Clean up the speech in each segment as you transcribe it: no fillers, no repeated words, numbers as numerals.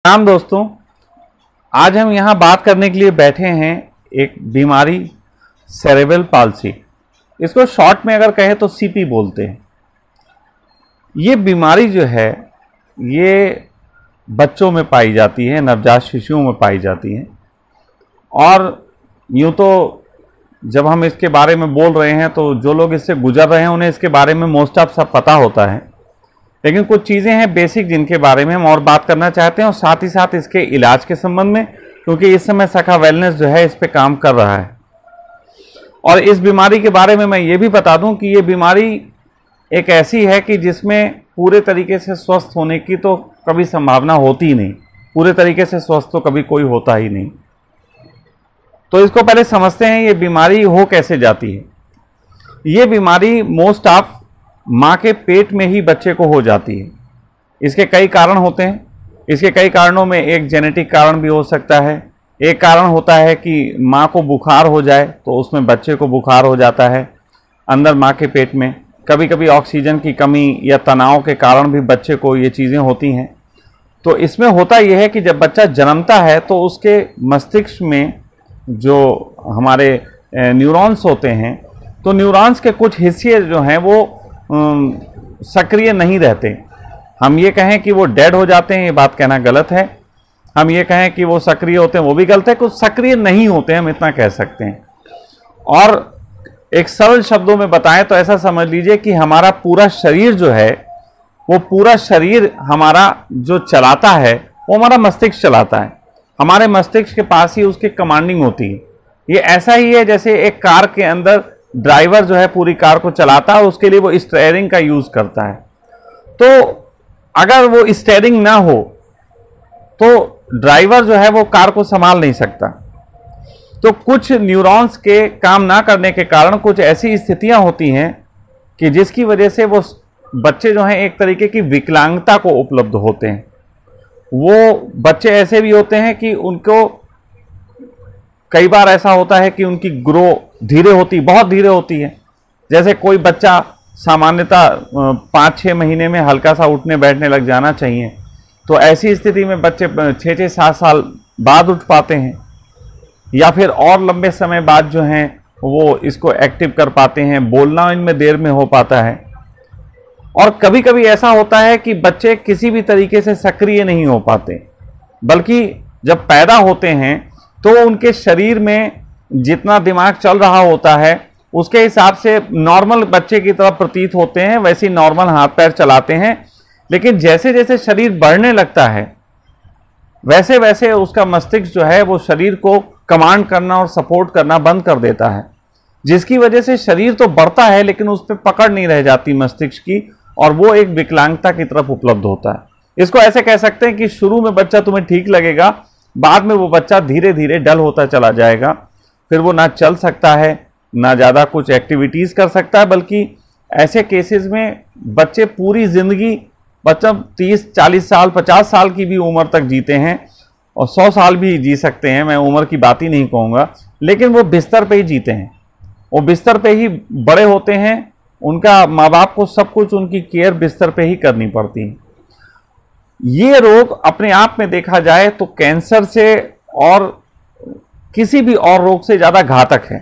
राम दोस्तों, आज हम यहाँ बात करने के लिए बैठे हैं एक बीमारी सेरेब्रल पाल्सी। इसको शॉर्ट में अगर कहें तो सीपी बोलते हैं। ये बीमारी जो है ये बच्चों में पाई जाती है, नवजात शिशुओं में पाई जाती है। और यूँ तो जब हम इसके बारे में बोल रहे हैं तो जो लोग इससे गुजर रहे हैं उन्हें इसके बारे में मोस्ट ऑफ सब पता होता है, लेकिन कुछ चीज़ें हैं बेसिक जिनके बारे में हम और बात करना चाहते हैं, और साथ ही साथ इसके इलाज के संबंध में, क्योंकि इस समय सखा वेलनेस जो है इस पे काम कर रहा है। और इस बीमारी के बारे में मैं ये भी बता दूं कि ये बीमारी एक ऐसी है कि जिसमें पूरे तरीके से स्वस्थ होने की तो कभी संभावना होती ही नहीं। पूरे तरीके से स्वस्थ तो कभी कोई होता ही नहीं। तो इसको पहले समझते हैं ये बीमारी हो कैसे जाती है। ये बीमारी मोस्ट ऑफ माँ के पेट में ही बच्चे को हो जाती है। इसके कई कारण होते हैं। इसके कई कारणों में एक जेनेटिक कारण भी हो सकता है। एक कारण होता है कि माँ को बुखार हो जाए तो उसमें बच्चे को बुखार हो जाता है अंदर माँ के पेट में। कभी कभी ऑक्सीजन की कमी या तनाव के कारण भी बच्चे को ये चीज़ें होती हैं। तो इसमें होता यह है कि जब बच्चा जन्मता है तो उसके मस्तिष्क में जो हमारे न्यूरॉन्स होते हैं, तो न्यूरॉन्स के कुछ हिस्से जो हैं वो सक्रिय नहीं रहते। हम ये कहें कि वो डेड हो जाते हैं, ये बात कहना गलत है। हम ये कहें कि वो सक्रिय होते हैं, वो भी गलत है। कुछ सक्रिय नहीं होते हैं, हम इतना कह सकते हैं। और एक सरल शब्दों में बताएं तो ऐसा समझ लीजिए कि हमारा पूरा शरीर जो है, वो पूरा शरीर हमारा जो चलाता है वो हमारा मस्तिष्क चलाता है। हमारे मस्तिष्क के पास ही उसकी कमांडिंग होती है। ये ऐसा ही है जैसे एक कार के अंदर ड्राइवर जो है पूरी कार को चलाता है, उसके लिए वो स्टीयरिंग का यूज करता है। तो अगर वो स्टीयरिंग ना हो तो ड्राइवर जो है वो कार को संभाल नहीं सकता। तो कुछ न्यूरॉन्स के काम ना करने के कारण कुछ ऐसी स्थितियां होती हैं कि जिसकी वजह से वो बच्चे जो हैं एक तरीके की विकलांगता को उपलब्ध होते हैं। वो बच्चे ऐसे भी होते हैं कि उनको कई बार ऐसा होता है कि उनकी ग्रो बहुत धीरे होती है। जैसे कोई बच्चा सामान्यतः 5-6 महीने में हल्का सा उठने बैठने लग जाना चाहिए, तो ऐसी स्थिति में बच्चे 6-7 साल बाद उठ पाते हैं, या फिर और लंबे समय बाद जो हैं वो इसको एक्टिव कर पाते हैं। बोलना इनमें देर में हो पाता है। और कभी कभी ऐसा होता है कि बच्चे किसी भी तरीके से सक्रिय नहीं हो पाते, बल्कि जब पैदा होते हैं तो उनके शरीर में जितना दिमाग चल रहा होता है उसके हिसाब से नॉर्मल बच्चे की तरह प्रतीत होते हैं, वैसे ही नॉर्मल हाथ पैर चलाते हैं। लेकिन जैसे जैसे शरीर बढ़ने लगता है वैसे वैसे उसका मस्तिष्क जो है वो शरीर को कमांड करना और सपोर्ट करना बंद कर देता है, जिसकी वजह से शरीर तो बढ़ता है लेकिन उस पर पकड़ नहीं रह जाती मस्तिष्क की, और वो एक विकलांगता की तरफ उपलब्ध होता है। इसको ऐसे कह सकते हैं कि शुरू में बच्चा तुम्हें ठीक लगेगा, बाद में वो बच्चा धीरे धीरे डल होता चला जाएगा। फिर वो ना चल सकता है, ना ज़्यादा कुछ एक्टिविटीज़ कर सकता है, बल्कि ऐसे केसेस में बच्चे पूरी ज़िंदगी, बच्चा 30-40 साल 50 साल की भी उम्र तक जीते हैं, और 100 साल भी जी सकते हैं। मैं उम्र की बात ही नहीं कहूँगा, लेकिन वो बिस्तर पे ही जीते हैं, वो बिस्तर पे ही बड़े होते हैं। उनका माँ बाप को सब कुछ उनकी केयर बिस्तर पे ही करनी पड़ती है। ये रोग अपने आप में देखा जाए तो कैंसर से और किसी भी और रोग से ज़्यादा घातक है।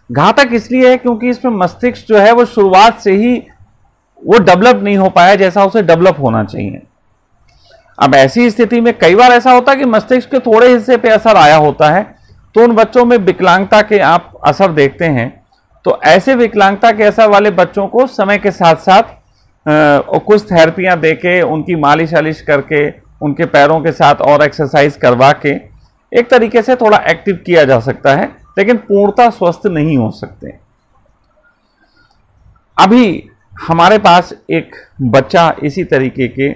घातक इसलिए है क्योंकि इसमें मस्तिष्क जो है वो शुरुआत से ही वो डेवलप नहीं हो पाया जैसा उसे डेवलप होना चाहिए। अब ऐसी स्थिति में कई बार ऐसा होता है कि मस्तिष्क के थोड़े हिस्से पे असर आया होता है, तो उन बच्चों में विकलांगता के आप असर देखते हैं। तो ऐसे विकलांगता के असर वाले बच्चों को समय के साथ साथ कुछ थेरेपियां देके, उनकी मालिश आलिश करके, उनके पैरों के साथ और एक्सरसाइज करवा के एक तरीके से थोड़ा एक्टिव किया जा सकता है, लेकिन पूर्णतः स्वस्थ नहीं हो सकते। अभी हमारे पास एक बच्चा इसी तरीके के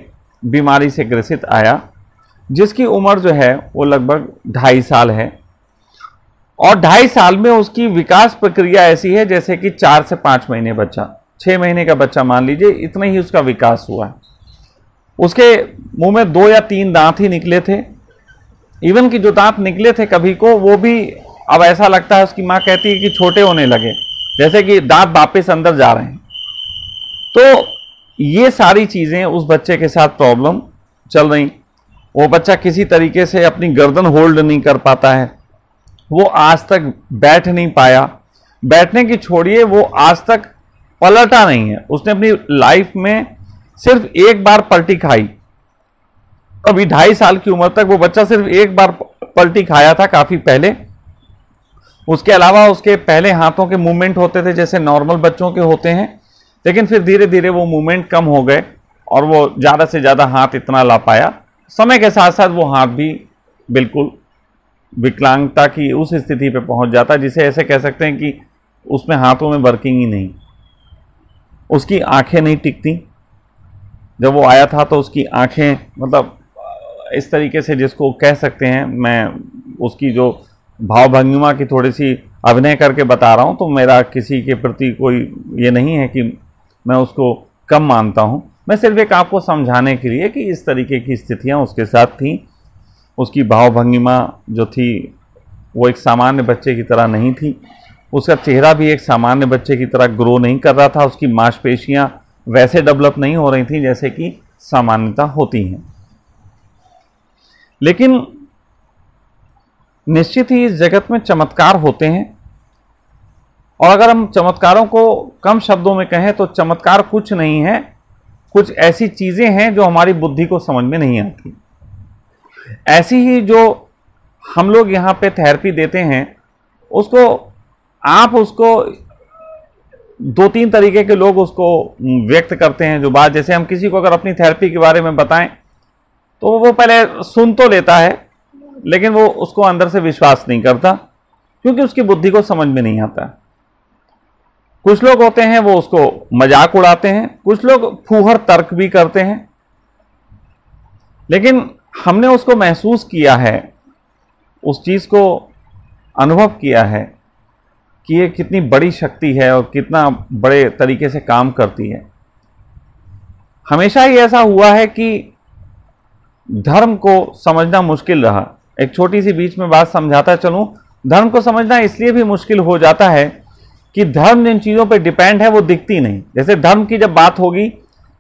बीमारी से ग्रसित आया, जिसकी उम्र जो है वो लगभग 2.5 साल है, और 2.5 साल में उसकी विकास प्रक्रिया ऐसी है जैसे कि 4 से 5 महीने बच्चा, 6 महीने का बच्चा मान लीजिए, इतना ही उसका विकास हुआ है। उसके मुंह में 2 या 3 दांत ही निकले थे। इवन कि जो दांत निकले थे कभी को, वो भी अब ऐसा लगता है, उसकी माँ कहती है कि छोटे होने लगे, जैसे कि दांत वापस अंदर जा रहे हैं। तो ये सारी चीज़ें उस बच्चे के साथ प्रॉब्लम चल रही। वो बच्चा किसी तरीके से अपनी गर्दन होल्ड नहीं कर पाता है, वो आज तक बैठ नहीं पाया, बैठने की छोड़िए वो आज तक पलटा नहीं है। उसने अपनी लाइफ में सिर्फ एक बार पलटी खाई, अभी 2.5 साल की उम्र तक वो बच्चा सिर्फ एक बार पलटी खाया था काफी पहले। उसके अलावा उसके पहले हाथों के मूवमेंट होते थे जैसे नॉर्मल बच्चों के होते हैं, लेकिन फिर धीरे धीरे वो मूवमेंट कम हो गए और वो ज़्यादा से ज़्यादा हाथ इतना ला पाया। समय के साथ साथ वो हाथ भी बिल्कुल विकलांगता की उस स्थिति पे पहुंच जाता, जिसे ऐसे कह सकते हैं कि उसमें हाथों में वर्किंग ही नहीं। उसकी आंखें नहीं टिकती। जब वो आया था तो उसकी आंखें मतलब इस तरीके से, जिसको कह सकते हैं, मैं उसकी जो भाव भंगिमा की थोड़ी सी अभिनय करके बता रहा हूँ, तो मेरा किसी के प्रति कोई ये नहीं है कि मैं उसको कम मानता हूँ। मैं सिर्फ एक आपको समझाने के लिए कि इस तरीके की स्थितियाँ उसके साथ थी। उसकी भाव भंगिमा जो थी वो एक सामान्य बच्चे की तरह नहीं थी। उसका चेहरा भी एक सामान्य बच्चे की तरह ग्रो नहीं कर रहा था। उसकी मांसपेशियाँ वैसे डेवलप नहीं हो रही थी जैसे कि सामान्यता होती हैं। लेकिन निश्चित ही इस जगत में चमत्कार होते हैं, और अगर हम चमत्कारों को कम शब्दों में कहें तो चमत्कार कुछ नहीं है, कुछ ऐसी चीजें हैं जो हमारी बुद्धि को समझ में नहीं आती। ऐसी ही जो हम लोग यहाँ पे थेरेपी देते हैं, उसको आप उसको 2-3 तरीके के लोग उसको व्यक्त करते हैं। जो बात, जैसे हम किसी को अगर अपनी थेरेपी के बारे में बताएं तो वो पहले सुन तो लेता है, लेकिन वो उसको अंदर से विश्वास नहीं करता क्योंकि उसकी बुद्धि को समझ में नहीं आता। कुछ लोग होते हैं वो उसको मजाक उड़ाते हैं, कुछ लोग फूहड़ तर्क भी करते हैं, लेकिन हमने उसको महसूस किया है, उस चीज को अनुभव किया है कि ये कितनी बड़ी शक्ति है और कितना बड़े तरीके से काम करती है। हमेशा ही ऐसा हुआ है कि धर्म को समझना मुश्किल रहा। एक छोटी सी बीच में बात समझाता चलूं, धर्म को समझना इसलिए भी मुश्किल हो जाता है कि धर्म जिन चीजों पे डिपेंड है वो दिखती नहीं। जैसे धर्म की जब बात होगी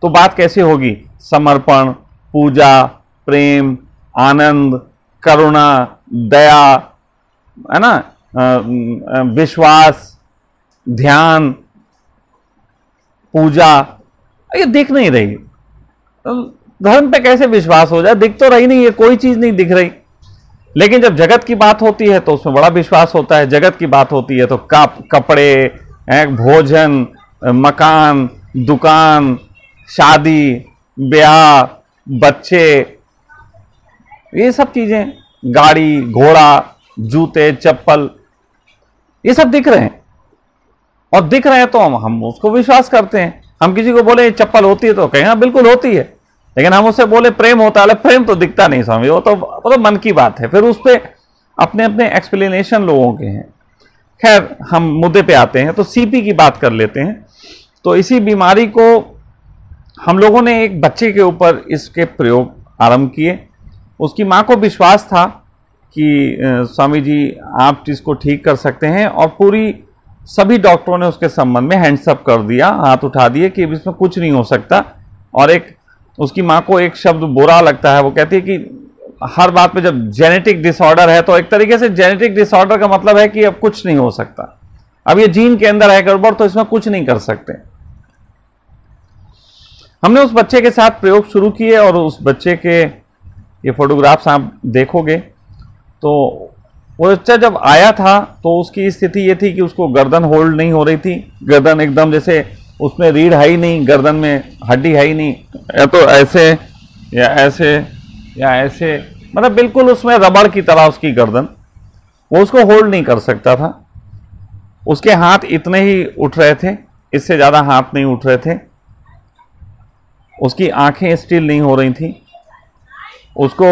तो बात कैसे होगी? समर्पण, पूजा, प्रेम, आनंद, करुणा, दया, है ना, विश्वास, ध्यान, पूजा, ये दिख नहीं रही। धर्म पे कैसे विश्वास हो जाए? दिख तो रही नहीं है, कोई चीज नहीं दिख रही। लेकिन जब जगत की बात होती है तो उसमें बड़ा विश्वास होता है। जगत की बात होती है तो कपड़े, भोजन, मकान, दुकान, शादी, ब्याह, बच्चे, ये सब चीजें, गाड़ी, घोड़ा, जूते, चप्पल, ये सब दिख रहे हैं। और दिख रहे हैं तो हम उसको विश्वास करते हैं। हम किसी को बोले चप्पल होती है तो कहें हाँ बिल्कुल होती है, लेकिन हम उससे बोले प्रेम होता है, प्रेम तो दिखता नहीं स्वामी, वो तो मन की बात है। फिर उस पर अपने अपने एक्सप्लेनेशन लोगों के हैं। खैर, हम मुद्दे पे आते हैं तो सीपी की बात कर लेते हैं। तो इसी बीमारी को हम लोगों ने एक बच्चे के ऊपर इसके प्रयोग आरंभ किए। उसकी माँ को विश्वास था कि स्वामी जी आप इसको ठीक कर सकते हैं, और सभी डॉक्टरों ने उसके संबंध में हैंड्स अप कर दिया, हाथ उठा दिए कि इसमें कुछ नहीं हो सकता। और उसकी माँ को एक शब्द बुरा लगता है, वो कहती है कि हर बात पे जब जेनेटिक डिसऑर्डर है तो एक तरीके से जेनेटिक डिसऑर्डर का मतलब है कि अब कुछ नहीं हो सकता, अब ये जीन के अंदर है गड़बड़, तो इसमें कुछ नहीं कर सकते। हमने उस बच्चे के साथ प्रयोग शुरू किए, और उस बच्चे के ये फोटोग्राफ्स आप देखोगे तो वो बच्चा जब आया था तो उसकी स्थिति ये थी कि उसको गर्दन होल्ड नहीं हो रही थी। गर्दन एकदम जैसे उसमें रीढ़ है ही नहीं, गर्दन में हड्डी है ही नहीं, या तो ऐसे या ऐसे या ऐसे, मतलब बिल्कुल उसमें रबड़ की तरह उसकी गर्दन, वो उसको होल्ड नहीं कर सकता था। उसके हाथ इतने ही उठ रहे थे, इससे ज़्यादा हाथ नहीं उठ रहे थे। उसकी आंखें स्टिल नहीं हो रही थी। उसको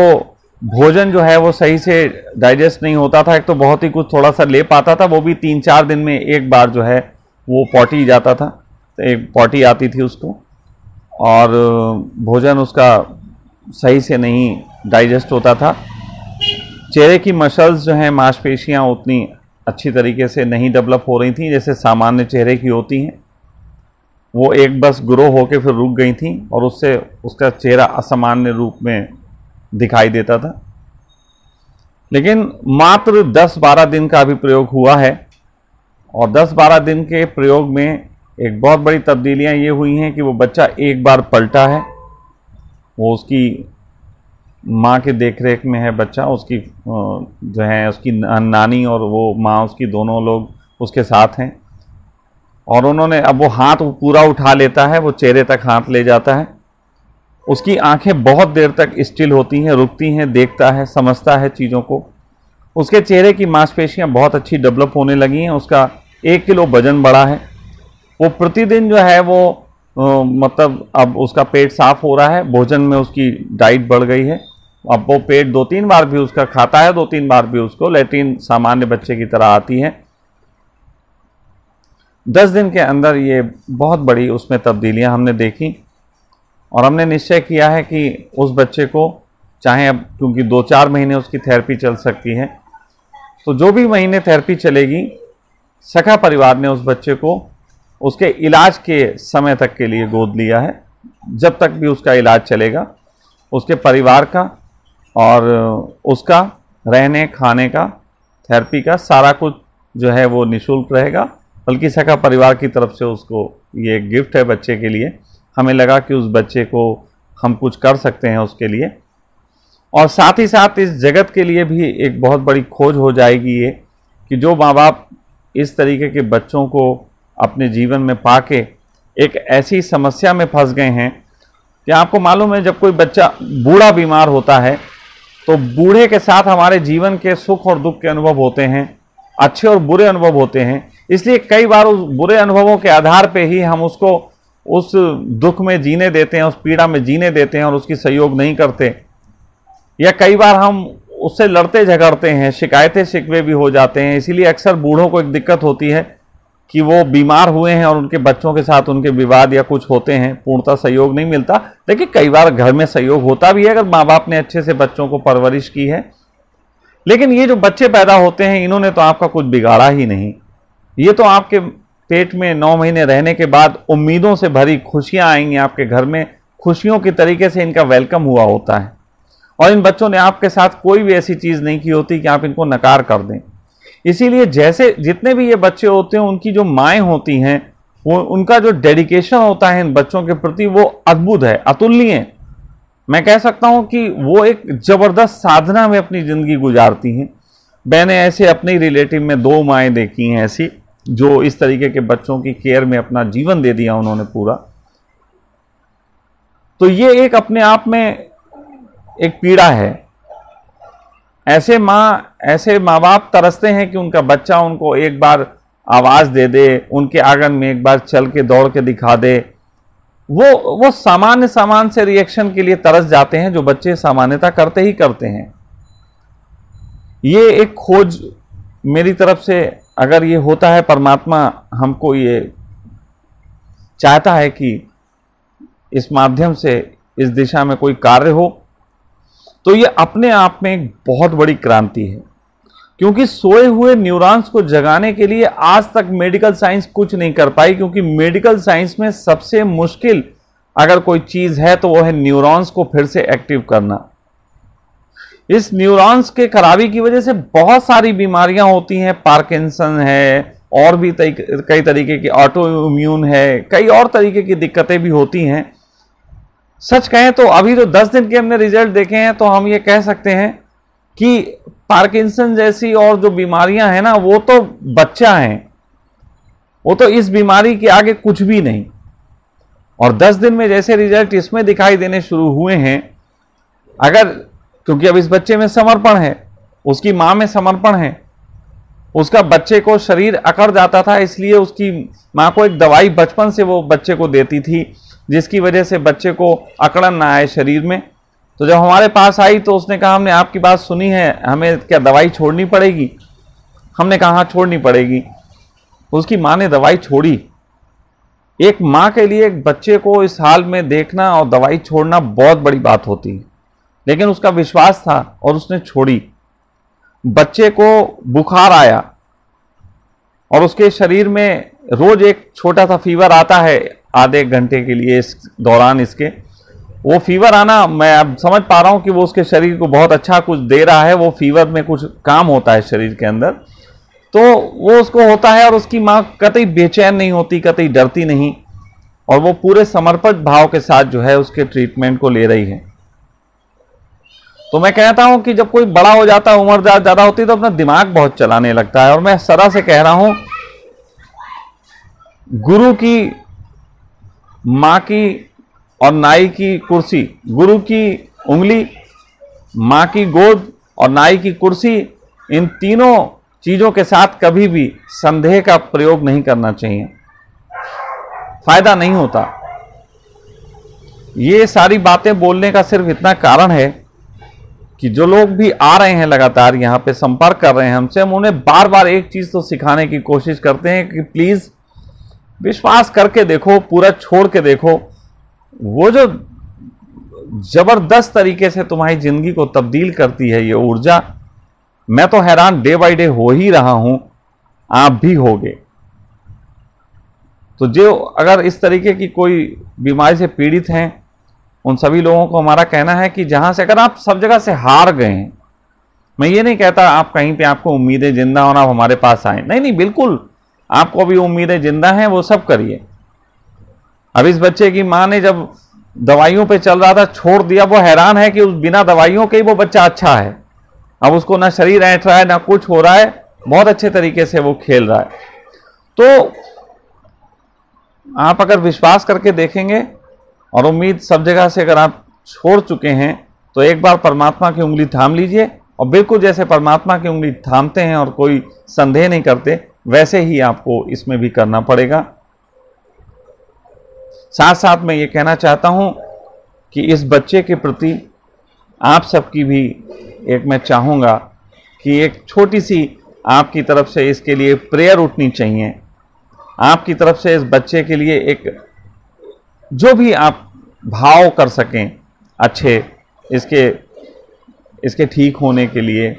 भोजन जो है वो सही से डाइजेस्ट नहीं होता था। एक तो बहुत ही कुछ थोड़ा सा ले पाता था, वो भी 3-4 दिन में एक बार जो है वो पॉटी जाता था, तो एक पॉटी आती थी उसको, और भोजन उसका सही से नहीं डाइजेस्ट होता था। चेहरे की मसल्स जो हैं, मांसपेशियां उतनी अच्छी तरीके से नहीं डेवलप हो रही थी जैसे सामान्य चेहरे की होती हैं। वो एक बस ग्रो होके फिर रुक गई थी, और उससे उसका चेहरा असामान्य रूप में दिखाई देता था। लेकिन मात्र 10-12 दिन का अभी प्रयोग हुआ है और 10-12 दिन के प्रयोग में एक बहुत बड़ी तब्दीलियां ये हुई हैं कि वो बच्चा एक बार पलटा है, वो उसकी माँ के देखरेख में है बच्चा, उसकी जो है उसकी नानी और वो माँ उसकी दोनों लोग उसके साथ हैं और उन्होंने अब वो हाथ पूरा उठा लेता है, वो चेहरे तक हाथ ले जाता है, उसकी आंखें बहुत देर तक स्टिल होती हैं, रुकती हैं, देखता है, समझता है चीज़ों को, उसके चेहरे की मांसपेशियां बहुत अच्छी डेवलप होने लगी हैं, उसका 1 किलो वजन बढ़ा है, वो प्रतिदिन जो है वो मतलब अब उसका पेट साफ हो रहा है, भोजन में उसकी डाइट बढ़ गई है, अब वो पेट 2-3 बार भी उसका खाता है, 2-3 बार भी उसको लैट्रिन सामान्य बच्चे की तरह आती है। 10 दिन के अंदर ये बहुत बड़ी उसमें तब्दीलियां हमने देखी और हमने निश्चय किया है कि उस बच्चे को, चाहे अब क्योंकि 2-4 महीने उसकी थेरेपी चल सकती है, तो जो भी महीने थेरेपी चलेगी, सखा परिवार ने उस बच्चे को उसके इलाज के समय तक के लिए गोद लिया है। जब तक भी उसका इलाज चलेगा, उसके परिवार का और उसका रहने खाने का, थेरेपी का सारा कुछ जो है वो निःशुल्क रहेगा। बल्कि सखा परिवार की तरफ से उसको ये गिफ्ट है बच्चे के लिए। हमें लगा कि उस बच्चे को हम कुछ कर सकते हैं उसके लिए, और साथ ही साथ इस जगत के लिए भी एक बहुत बड़ी खोज हो जाएगी ये कि जो माँ बाप इस तरीके के बच्चों को अपने जीवन में पाके एक ऐसी समस्या में फंस गए हैं कि आपको मालूम है, जब कोई बच्चा बूढ़ा बीमार होता है तो बूढ़े के साथ हमारे जीवन के सुख और दुख के अनुभव होते हैं, अच्छे और बुरे अनुभव होते हैं। इसलिए कई बार उस बुरे अनुभवों के आधार पे ही हम उसको उस दुख में जीने देते हैं, उस पीड़ा में जीने देते हैं और उसकी सहयोग नहीं करते, या कई बार हम उससे लड़ते झगड़ते हैं, शिकायतें शिकवे भी हो जाते हैं। इसीलिए अक्सर बूढ़ों को एक दिक्कत होती है कि वो बीमार हुए हैं और उनके बच्चों के साथ उनके विवाद या कुछ होते हैं, पूर्णतः सहयोग नहीं मिलता। देखिए, कई बार घर में सहयोग होता भी है अगर माँ बाप ने अच्छे से बच्चों को परवरिश की है। लेकिन ये जो बच्चे पैदा होते हैं, इन्होंने तो आपका कुछ बिगाड़ा ही नहीं। ये तो आपके पेट में 9 महीने रहने के बाद उम्मीदों से भरी खुशियां आएंगी आपके घर में, खुशियों के तरीके से इनका वेलकम हुआ होता है। और इन बच्चों ने आपके साथ कोई भी ऐसी चीज़ नहीं की होती कि आप इनको नकार कर दें। इसीलिए जैसे जितने भी ये बच्चे होते हैं, उनकी जो माएँ होती हैं, वो उनका जो डेडिकेशन होता है इन बच्चों के प्रति, वो अद्भुत है, अतुलनीय। मैं कह सकता हूं कि वो एक जबरदस्त साधना में अपनी जिंदगी गुजारती हैं। मैंने ऐसे अपने रिलेटिव में 2 माएँ देखी हैं ऐसी, जो इस तरीके के बच्चों की केयर में अपना जीवन दे दिया उन्होंने पूरा। तो ये एक अपने आप में एक पीड़ा है। ऐसे माँ बाप तरसते हैं कि उनका बच्चा उनको एक बार आवाज दे दे, उनके आंगन में एक बार चल के दौड़ के दिखा दे। वो सामान्य से रिएक्शन के लिए तरस जाते हैं, जो बच्चे सामान्यता करते ही करते हैं। ये एक खोज मेरी तरफ से अगर ये होता है, परमात्मा हमको ये चाहता है कि इस माध्यम से इस दिशा में कोई कार्य हो, तो ये अपने आप में एक बहुत बड़ी क्रांति है। क्योंकि सोए हुए न्यूरॉन्स को जगाने के लिए आज तक मेडिकल साइंस कुछ नहीं कर पाई, क्योंकि मेडिकल साइंस में सबसे मुश्किल अगर कोई चीज है तो वो है न्यूरॉन्स को फिर से एक्टिव करना। इस न्यूरॉन्स के खराबी की वजह से बहुत सारी बीमारियां होती हैं, पार्किंसन है और भी कई तरीके की ऑटो इम्यून है, कई और तरीके की दिक्कतें भी होती हैं। सच कहें तो अभी जो 10 दिन के हमने रिजल्ट देखे हैं, तो हम ये कह सकते हैं कि पार्किंसन जैसी और जो बीमारियां हैं ना, वो तो बच्चा हैं, वो तो इस बीमारी के आगे कुछ भी नहीं। और 10 दिन में जैसे रिजल्ट इसमें दिखाई देने शुरू हुए हैं, अगर क्योंकि अब इस बच्चे में समर्पण है, उसकी मां में समर्पण है, उसका बच्चे को शरीर अकड़ जाता था, इसलिए उसकी मां को एक दवाई बचपन से वो बच्चे को देती थी, जिसकी वजह से बच्चे को अकड़न ना आए शरीर में। तो जब हमारे पास आई तो उसने कहा, हमने आपकी बात सुनी है, हमें क्या दवाई छोड़नी पड़ेगी? हमने कहा हाँ छोड़नी पड़ेगी। उसकी मां ने दवाई छोड़ी। एक मां के लिए एक बच्चे को इस हाल में देखना और दवाई छोड़ना बहुत बड़ी बात होती है, लेकिन उसका विश्वास था और उसने छोड़ी। बच्चे को बुखार आया और उसके शरीर में रोज एक छोटा सा फीवर आता है आधे घंटे के लिए इस दौरान इसके, वो फीवर आना मैं अब समझ पा रहा हूं कि वो उसके शरीर को बहुत अच्छा कुछ दे रहा है, वो फीवर में कुछ काम होता है शरीर के अंदर, तो वो उसको होता है और उसकी माँ कतई बेचैन नहीं होती, कतई डरती नहीं, और वो पूरे समर्पित भाव के साथ जो है उसके ट्रीटमेंट को ले रही है। तो मैं कहता हूं कि जब कोई बड़ा हो जाता है, उम्र ज्यादा होती है, तो अपना दिमाग बहुत चलाने लगता है। और मैं सदा से कह रहा हूं, गुरु की, मां की और नाई की कुर्सी, गुरु की उंगली, मां की गोद और नाई की कुर्सी, इन तीनों चीजों के साथ कभी भी संदेह का प्रयोग नहीं करना चाहिए, फायदा नहीं होता। ये सारी बातें बोलने का सिर्फ इतना कारण है कि जो लोग भी आ रहे हैं लगातार यहाँ पे संपर्क कर रहे हैं हमसे, हम उन्हें बार बार एक चीज तो सिखाने की कोशिश करते हैं कि प्लीज विश्वास करके देखो, पूरा छोड़ के देखो। वो जो जबरदस्त तरीके से तुम्हारी जिंदगी को तब्दील करती है ये ऊर्जा, मैं तो हैरान डे बाय डे हो ही रहा हूं, आप भी होगे। तो जो अगर इस तरीके की कोई बीमारी से पीड़ित हैं, उन सभी लोगों को हमारा कहना है कि जहां से अगर आप सब जगह से हार गए हैं, मैं ये नहीं कहता आप कहीं पे आपको उम्मीदें जिंदा होना आप हमारे पास आए, नहीं नहीं, बिल्कुल आपको भी उम्मीदें जिंदा हैं, वो सब करिए। अब इस बच्चे की मां ने जब दवाइयों पे चल रहा था छोड़ दिया, वो हैरान है कि उस बिना दवाइयों के ही वो बच्चा अच्छा है। अब उसको ना शरीर ऐंठ रहा है, ना कुछ हो रहा है, बहुत अच्छे तरीके से वो खेल रहा है। तो आप अगर विश्वास करके देखेंगे और उम्मीद सब जगह से अगर आप छोड़ चुके हैं, तो एक बार परमात्मा की उंगली थाम लीजिए, और बिल्कुल जैसे परमात्मा की उंगली थामते हैं और कोई संदेह नहीं करते, वैसे ही आपको इसमें भी करना पड़ेगा। साथ साथ मैं ये कहना चाहता हूं कि इस बच्चे के प्रति आप सबकी भी एक मैं चाहूँगा कि एक छोटी सी आपकी तरफ से इसके लिए प्रेयर उठनी चाहिए। आपकी तरफ से इस बच्चे के लिए एक जो भी आप भाव कर सकें अच्छे, इसके ठीक होने के लिए।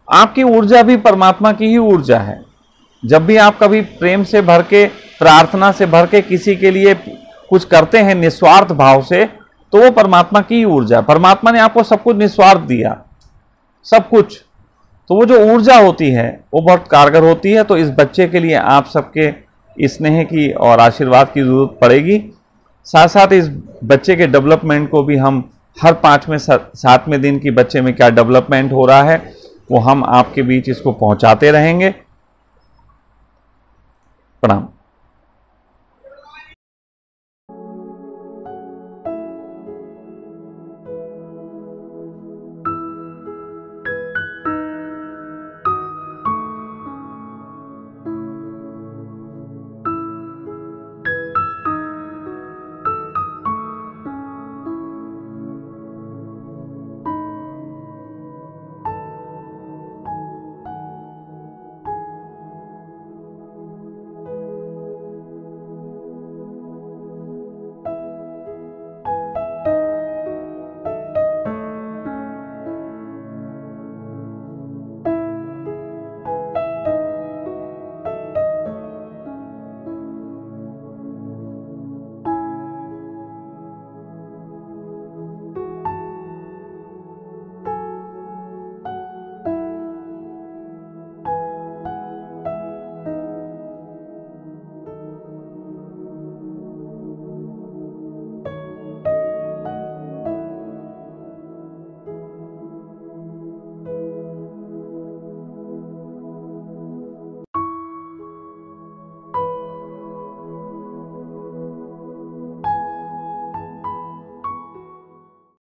आपकी ऊर्जा भी परमात्मा की ही ऊर्जा है। जब भी आप कभी प्रेम से भर के, प्रार्थना से भर के किसी के लिए कुछ करते हैं निस्वार्थ भाव से, तो वो परमात्मा की ही ऊर्जा। परमात्मा ने आपको सब कुछ निस्वार्थ दिया, सब कुछ, तो वो जो ऊर्जा होती है वो बहुत कारगर होती है। तो इस बच्चे के लिए आप सबके स्नेह की और आशीर्वाद की जरूरत पड़ेगी। साथ साथ इस बच्चे के डेवलपमेंट को भी हम हर 5वें 7वें दिन की बच्चे में क्या डेवलपमेंट हो रहा है वो हम आपके बीच इसको पहुंचाते रहेंगे। प्रणाम।